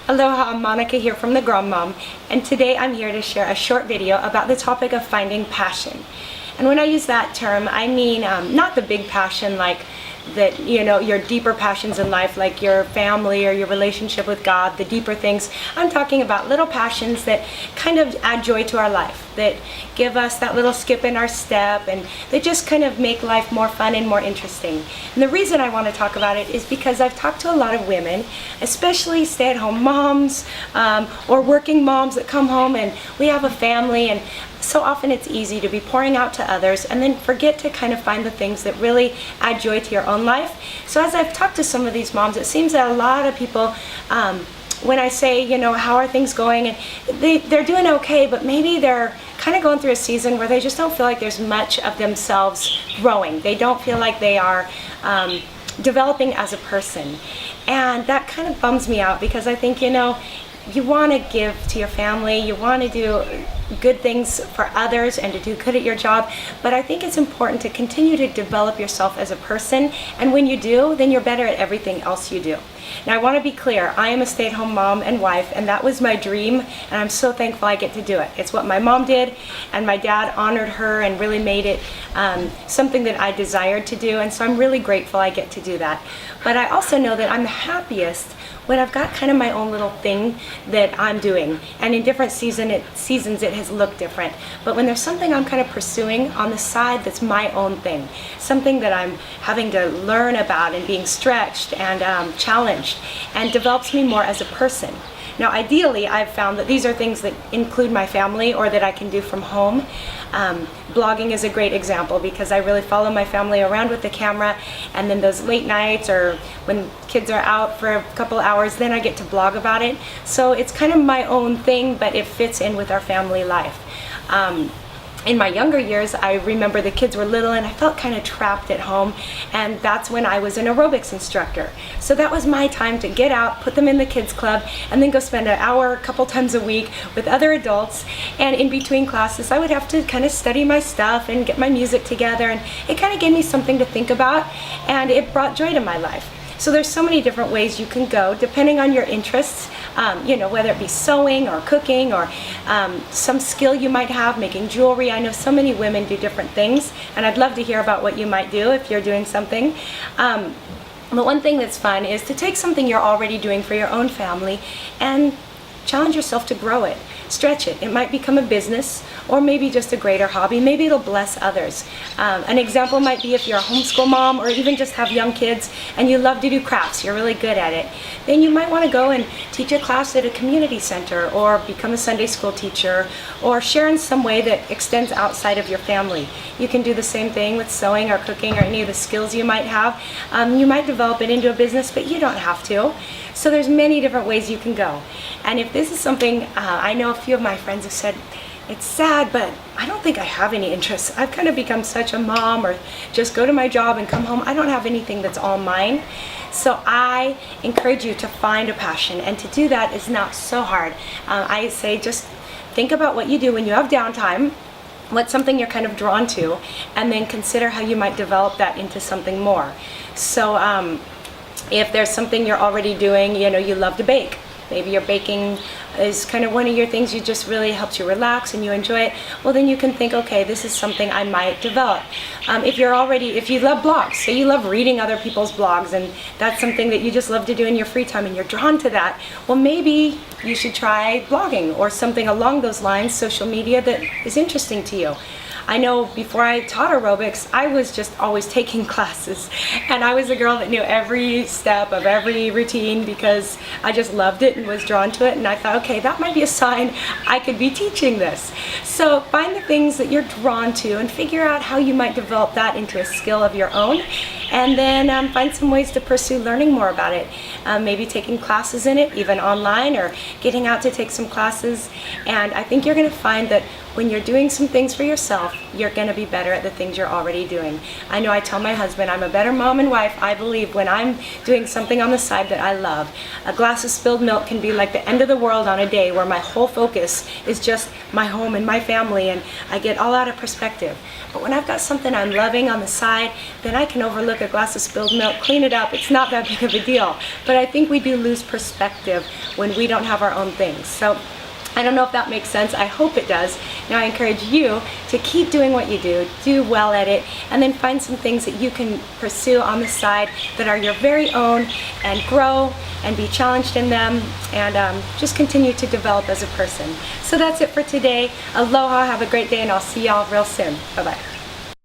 Aloha, I'm Monica here from The Grom Mom, and today I'm here to share a short video about the topic of finding passion. And when I use that term, I mean not the big passion like that, your deeper passions in life, like your family or your relationship with God, the deeper things. I'm talking about little passions that kind of add joy to our life, that give us that little skip in our step, and that just kind of make life more fun and more interesting. And the reason I want to talk about it is because I've talked to a lot of women, especially stay-at-home moms or working moms that come home and we have a family, and so often it's easy to be pouring out to others and then forget to kind of find the things that really add joy to your own life. So as I've talked to some of these moms, it seems that a lot of people, when I say, how are things going, and they're doing okay, but maybe they're kind of going through a season where they just don't feel like there's much of themselves growing. They don't feel like they are developing as a person. And that kind of bums me out, because I think, you want to give to your family, you want to do good things for others and to do good at your job, but I think it's important to continue to develop yourself as a person, and when you do, then you're better at everything else you do. Now I want to be clear, I am a stay-at-home mom and wife, and that was my dream, and I'm so thankful I get to do it. It's what my mom did, and my dad honored her and really made it something that I desired to do, and so I'm really grateful I get to do that. But I also know that I'm the happiest when I've got kind of my own little thing that I'm doing, and in different seasons it has looked different. But when there's something I'm kind of pursuing on the side that's my own thing, something that I'm having to learn about and being stretched and challenged, and develops me more as a person. Now ideally, I've found that these are things that include my family or that I can do from home. Blogging is a great example, because I really follow my family around with the camera, and then those late nights or when kids are out for a couple hours, then I get to blog about it. So it's kind of my own thing, but it fits in with our family life. In my younger years, I remember the kids were little and I felt kind of trapped at home, and that's when I was an aerobics instructor. So that was my time to get out, put them in the kids club, and then go spend an hour a couple times a week with other adults, and in between classes I would have to kind of study my stuff and get my music together, and it kind of gave me something to think about, and it brought joy to my life. So there's so many different ways you can go depending on your interests, whether it be sewing or cooking or some skill you might have, making jewelry. I know so many women do different things, and I'd love to hear about what you might do if you're doing something. But one thing that's fun is to take something you're already doing for your own family and challenge yourself to grow it. Stretch it. It might become a business, or maybe just a greater hobby. Maybe it'll bless others. An example might be if you're a homeschool mom, or even just have young kids and you love to do crafts, you're really good at it, then you might want to go and teach a class at a community center, or become a Sunday school teacher, or share in some way that extends outside of your family. You can do the same thing with sewing or cooking or any of the skills you might have. You might develop it into a business, but you don't have to. So there's many different ways you can go. And if this is something, I know a few of my friends have said, it's sad, but I don't think I have any interests. I've kind of become such a mom, or just go to my job and come home. I don't have anything that's all mine. So I encourage you to find a passion, and to do that is not so hard. I say just think about what you do when you have downtime, what's something you're kind of drawn to, and then consider how you might develop that into something more. So if there's something you're already doing, you love to bake. Maybe your baking is kind of one of your things, you just really helps you relax and you enjoy it. Well, then you can think, okay, this is something I might develop. If you love blogs, say you love reading other people's blogs, and that's something that you just love to do in your free time and you're drawn to that, well, maybe you should try blogging or something along those lines, social media that is interesting to you. I know before I taught aerobics, I was just always taking classes, and I was a girl that knew every step of every routine because I just loved it and was drawn to it, and I thought, okay, that might be a sign I could be teaching this. So find the things that you're drawn to and figure out how you might develop that into a skill of your own, and then find some ways to pursue learning more about it. Maybe taking classes in it, even online, or getting out to take some classes. And I think you're going to find that when you're doing some things for yourself, you're going to be better at the things you're already doing. I know I tell my husband I'm a better mom and wife, I believe, when I'm doing something on the side that I love. A glass of spilled milk can be like the end of the world on a day where my whole focus is just my home and my family, and I get all out of perspective. But when I've got something I'm loving on the side, then I can overlook a glass of spilled milk, clean it up. It's not that big of a deal. But I think we do lose perspective when we don't have our own things. So I don't know if that makes sense. I hope it does. Now I encourage you to keep doing what you do well at it, and then find some things that you can pursue on the side that are your very own, and grow and be challenged in them, and just continue to develop as a person. So that's it for today. Aloha, have a great day, and I'll see y'all real soon. Bye-bye.